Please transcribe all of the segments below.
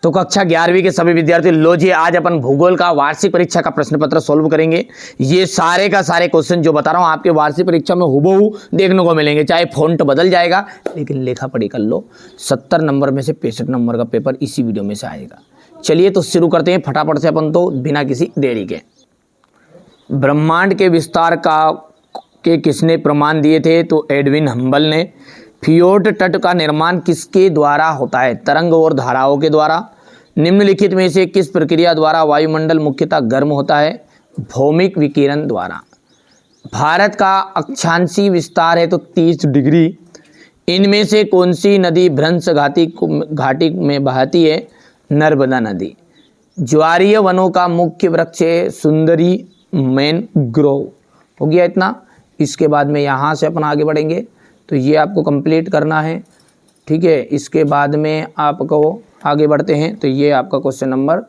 तो कक्षा 11वीं के सभी विद्यार्थी लो जी, आज अपन भूगोल का वार्षिक परीक्षा का प्रश्न पत्र सोल्व करेंगे। ये सारे का सारे क्वेश्चन जो बता रहा हूं आपके वार्षिक परीक्षा में हुबहू देखने को मिलेंगे, चाहे फॉन्ट बदल जाएगा लेकिन लेखा पढ़ी कर लो। 70 नंबर में से 65 नंबर का पेपर इसी वीडियो में से आएगा। चलिए तो शुरू करते हैं फटाफट से अपन, तो बिना किसी देरी के। ब्रह्मांड के विस्तार के किसने प्रमाण दिए थे? तो एडविन हम्बल ने। फियोर्ड तट का निर्माण किसके द्वारा होता है? तरंग और धाराओं के द्वारा। निम्नलिखित में से किस प्रक्रिया द्वारा वायुमंडल मुख्यतः गर्म होता है? भौमिक विकिरण द्वारा। भारत का अक्षांशीय विस्तार है तो 30 डिग्री। इनमें से कौन सी नदी भ्रंश घाटी में बहती है? नर्मदा नदी। ज्वारीय वनों का मुख्य वृक्ष है सुंदरी मैनग्रोव। हो गया इतना। इसके बाद में यहाँ से अपन आगे बढ़ेंगे, तो ये आपको कंप्लीट करना है, ठीक है। इसके बाद में आपको आगे बढ़ते हैं, तो ये आपका क्वेश्चन नंबर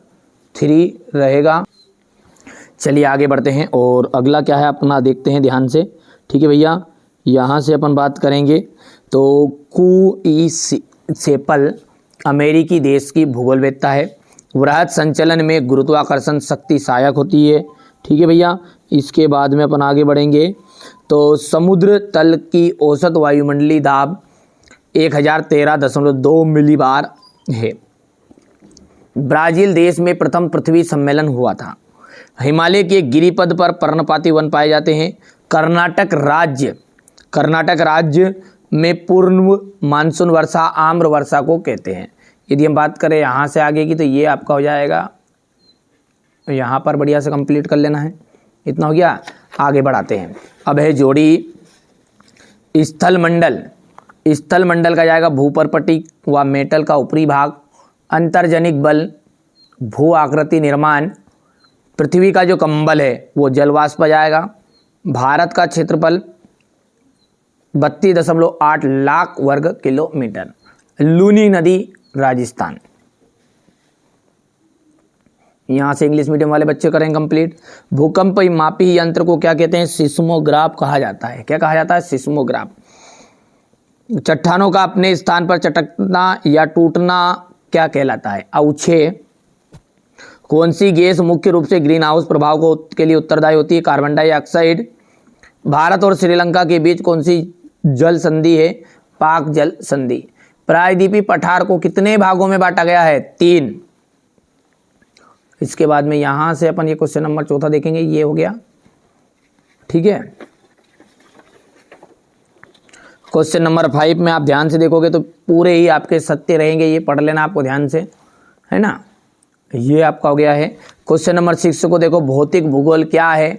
3 रहेगा। चलिए आगे बढ़ते हैं और अगला क्या है अपना देखते हैं ध्यान से, ठीक है भैया। यहाँ से अपन बात करेंगे तो कुइसेपल अमेरिकी देश की भूगोलवेत्ता है। वृहद संचलन में गुरुत्वाकर्षण शक्ति सहायक होती है, ठीक है भैया। इसके बाद में अपन आगे बढ़ेंगे तो समुद्र तल की औसत वायुमंडलीय दाब 1013.2 मिलीबार है। ब्राज़ील देश में प्रथम पृथ्वी सम्मेलन हुआ था। हिमालय के गिरिपद पर पर्णपाती वन पाए जाते हैं। कर्नाटक राज्य में पूर्व मानसून वर्षा आम्र वर्षा को कहते हैं। यदि हम बात करें यहाँ से आगे की, तो ये आपका हो जाएगा, यहाँ पर बढ़िया से कंप्लीट कर लेना है। इतना हो गया। आगे बढ़ाते हैं। अब है जोड़ी स्थल मंडल। स्थल मंडल का जाएगा भूपर्पटी व मेटल का ऊपरी भाग, अंतर्जनिक बल, भू आकृति निर्माण, पृथ्वी का जो कंबल है वो जलवाष्प आ जाएगा। भारत का क्षेत्रफल 32.8 लाख वर्ग किलोमीटर। लूनी नदी राजस्थान। यहाँ से इंग्लिश मीडियम वाले बच्चे करेंगे कंप्लीट। भूकंप मापी यंत्र को क्या कहते हैं? सिस्मोग्राफ कहा जाता है। क्या कहा जाता है? सिस्मोग्राफ। चट्टानों का अपने स्थान पर चटकना या टूटना क्या कहलाता है? अवक्षय। कौन सी गैस मुख्य रूप से ग्रीन हाउस प्रभाव के लिए उत्तरदायी होती है? Carbon dioxide. भारत और श्रीलंका के बीच कौन सी जल संधि है? पाक जल संधि। प्रायद्वीपीय पठार को कितने भागों में बांटा गया है? 3। इसके बाद में यहाँ से अपन ये क्वेश्चन नंबर 4 देखेंगे। ये हो गया, ठीक है। क्वेश्चन नंबर 5 में आप ध्यान से देखोगे तो पूरे ही आपके सत्य रहेंगे, ये पढ़ लेना आपको ध्यान से, है ना। ये आपका हो गया है। क्वेश्चन नंबर 6 को देखो, भौतिक भूगोल क्या है?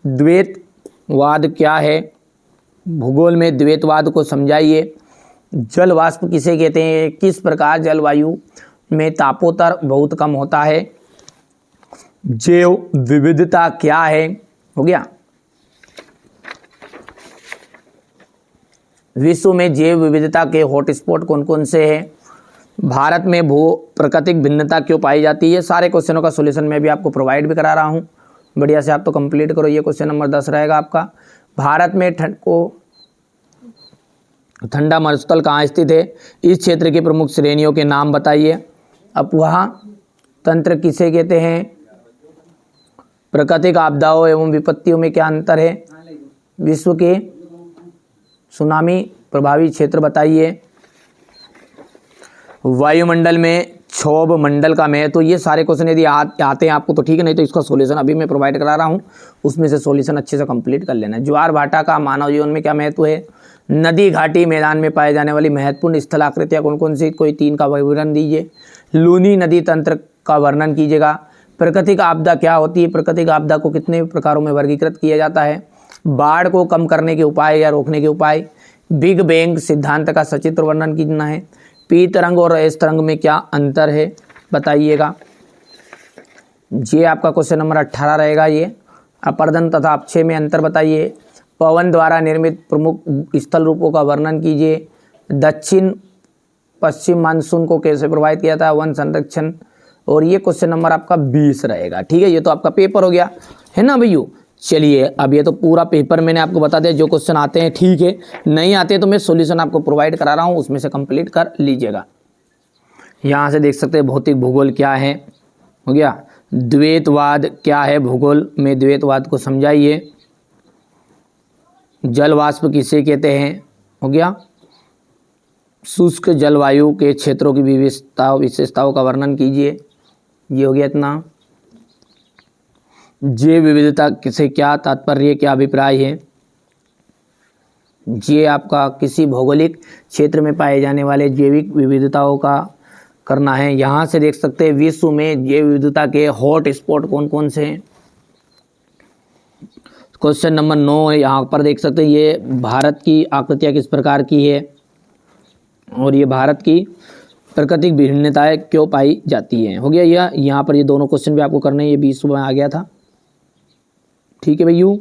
द्वैतवाद क्या है? भूगोल में द्वैतवाद को समझाइए। जल वाष्प किसे कहते हैं? किस प्रकार जलवायु में तापोत्तर बहुत कम होता है? जैव विविधता क्या है? हो गया। विश्व में जैव विविधता के हॉटस्पॉट कौन कौन से हैं? भारत में भू प्राकृतिक भिन्नता क्यों पाई जाती है? सारे क्वेश्चनों का सॉल्यूशन मैं भी आपको प्रोवाइड भी करा रहा हूँ, बढ़िया से आप तो कंप्लीट करो। ये क्वेश्चन नंबर 10 रहेगा आपका। भारत में ठंडा मरुस्थल कहाँ स्थित है? इस क्षेत्र की प्रमुख श्रेणियों के नाम बताइए। अपवाह तंत्र किसे कहते हैं? प्राकृतिक आपदाओं एवं विपत्तियों में क्या अंतर है? विश्व के सुनामी प्रभावी क्षेत्र बताइए। वायुमंडल में क्षोभ मंडल का महत्व। तो ये सारे क्वेश्चन यदि आते हैं आपको तो ठीक है, नहीं तो इसका सॉल्यूशन अभी मैं प्रोवाइड करा रहा हूँ, उसमें से सॉल्यूशन अच्छे से कंप्लीट कर लेना है। ज्वार भाटा का मानव जीवन में क्या महत्व है? नदी घाटी मैदान में पाए जाने वाली महत्वपूर्ण स्थलाकृतियाँ कौन कौन सी? कोई 3 का विवरण दीजिए। लूनी नदी तंत्र का वर्णन कीजिएगा। प्राकृतिक आपदा क्या होती है? प्राकृतिक आपदा को कितने प्रकारों में वर्गीकृत किया जाता है? बाढ़ को कम करने के उपाय या रोकने के उपाय। बिग बैंग सिद्धांत का सचित्र वर्णन करना है। पी तरंग और एस तरंग में क्या अंतर है बताइएगा। ये आपका क्वेश्चन नंबर 18 रहेगा। ये अपर्दन तथा अपक्षय में अंतर बताइए। पवन द्वारा निर्मित प्रमुख स्थल रूपों का वर्णन कीजिए। दक्षिण पश्चिम मानसून को कैसे प्रभावित किया था? वन संरक्षण। और ये क्वेश्चन नंबर आपका 20 रहेगा, ठीक है। ये तो आपका पेपर हो गया, है ना भैया। चलिए अब ये तो पूरा पेपर मैंने आपको बता दिया, जो क्वेश्चन आते हैं ठीक है, नहीं आते तो मैं सॉल्यूशन आपको प्रोवाइड करा रहा हूँ, उसमें से कंप्लीट कर लीजिएगा। यहाँ से देख सकते हैं भौतिक भूगोल क्या है, हो गया। द्वैतवाद क्या है, भूगोल में द्वैतवाद को समझाइए। जल वाष्प किसे कहते हैं, हो गया। शुष्क जलवायु के क्षेत्रों की विशेषताओं का वर्णन कीजिए, ये हो गया इतना। जैव विविधता से क्या तात्पर्य, क्या अभिप्राय है। ये आपका किसी भौगोलिक क्षेत्र में पाए जाने वाले जैविक विविधताओं का करना है। यहाँ से देख सकते हैं विश्व में जैव विविधता के हॉट स्पॉट कौन कौन से हैं। क्वेश्चन नंबर 9 है, यहाँ पर देख सकते हैं ये भारत की आकृतियाँ किस प्रकार की है और ये भारत की प्राकृतिक भिन्नताएं क्यों पाई जाती हैं, हो गया। यह यहाँ पर ये दोनों क्वेश्चन भी आपको करने हैं, ये 20 में आ गया था, ठीक है भैया।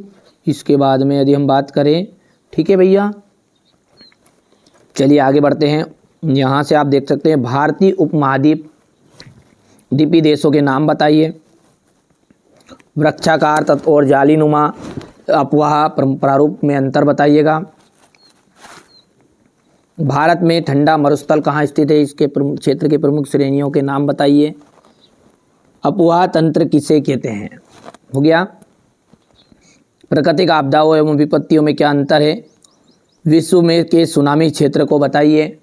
इसके बाद में यदि हम बात करें, ठीक है भैया, चलिए आगे बढ़ते हैं। यहाँ से आप देख सकते हैं भारतीय उपमहाद्वीप द्वीपीय देशों के नाम बताइए। वृक्षाकार तत्व और जालीनुमा अफवाह प्रारूप में अंतर बताइएगा। भारत में ठंडा मरुस्थल कहाँ स्थित है, इसके क्षेत्र के प्रमुख श्रेणियों के नाम बताइए। अफवाह तंत्र किसे कहते हैं, हो गया। प्राकृतिक आपदाओं एवं विपत्तियों में क्या अंतर है। विश्व में के सुनामी क्षेत्र को बताइए।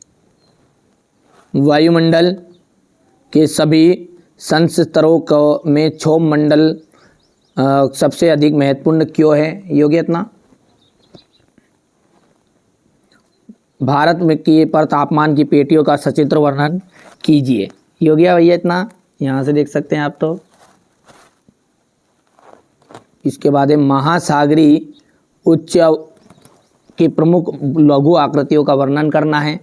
वायुमंडल के सभी संस्तरों को में क्षोभ मंडल सबसे अधिक महत्वपूर्ण क्यों है, योग्य इतना। भारत में की पर तापमान की पेटियों का सचित्र वर्णन कीजिए, योग्य भैया इतना। यहाँ से देख सकते हैं आप तो। इसके बाद है महासागरीय उच्च की प्रमुख लघु आकृतियों का वर्णन करना है।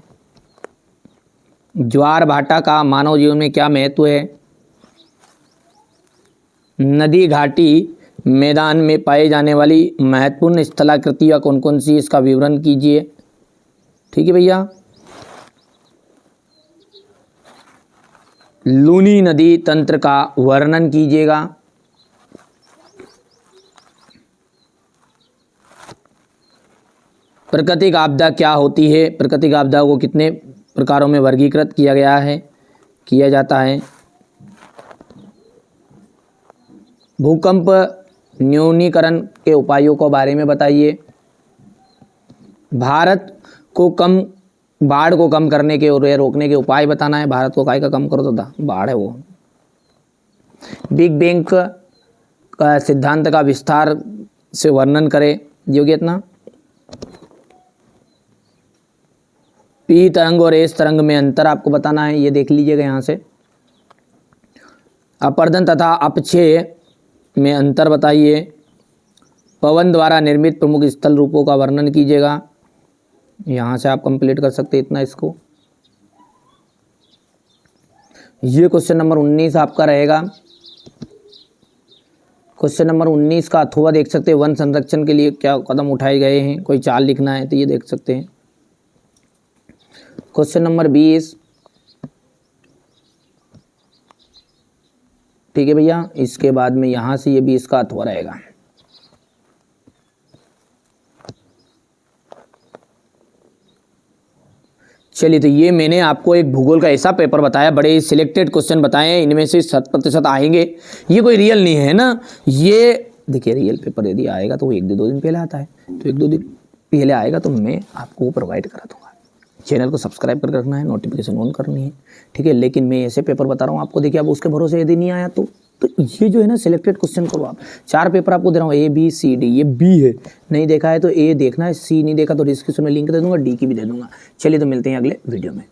ज्वार भाटा का मानव जीवन में क्या महत्व है। नदी घाटी मैदान में पाई जाने वाली महत्वपूर्ण स्थलाकृतियाँ कौन कौन सी, इसका विवरण कीजिए, ठीक है भैया। लूनी नदी तंत्र का वर्णन कीजिएगा। प्राकृतिक आपदा क्या होती है, प्राकृतिक आपदा को कितने प्रकारों में वर्गीकृत किया जाता है। भूकंप न्यूनीकरण के उपायों को बारे में बताइए। भारत को बाढ़ को कम करने के और रोकने के उपाय बताना है। भारत को काय का कम करो तो बाढ़ है वो। बिग बैंग का सिद्धांत का विस्तार से वर्णन करें, योग्य इतना। पी तरंग और एस तरंग में अंतर आपको बताना है, ये देख लीजिएगा यहाँ से। अपर्दन तथा अपक्षय में अंतर बताइए। पवन द्वारा निर्मित प्रमुख स्थल रूपों का वर्णन कीजिएगा। यहाँ से आप कंप्लीट कर सकते हैं इतना इसको। ये क्वेश्चन नंबर 19 आपका रहेगा। क्वेश्चन नंबर 19 का अथवा देख सकते हैं, वन संरक्षण के लिए क्या कदम उठाए गए हैं, कोई चाल लिखना है तो ये देख सकते हैं। क्वेश्चन नंबर 20, ठीक है भैया। इसके बाद में यहाँ से ये 20 का अथवा रहेगा। चलिए, तो ये मैंने आपको एक भूगोल का ऐसा पेपर बताया, बड़े सिलेक्टेड क्वेश्चन बताए, इनमें से 100% आएंगे। ये कोई रियल नहीं है ना। ये देखिए, रियल पेपर यदि आएगा तो वो 1-2 दिन पहले आता है, तो 1-2 दिन पहले आएगा तो मैं आपको प्रोवाइड करा दूँगा। चैनल को सब्सक्राइब करके रखना है, नोटिफिकेशन ऑन करनी है, ठीक है। लेकिन मैं ऐसे पेपर बता रहा हूँ आपको, देखिए, अब उसके भरोसे यदि नहीं आया तो ये जो है ना सिलेक्टेड क्वेश्चन करो आप। 4 पेपर आपको दे रहा हूँ, A B C D। ये B है, नहीं देखा है तो A देखना है, C नहीं देखा तो डिस्क्रिप्शन में लिंक दे दूंगा, D की भी दे दूंगा। चलिए, तो मिलते हैं अगले वीडियो में।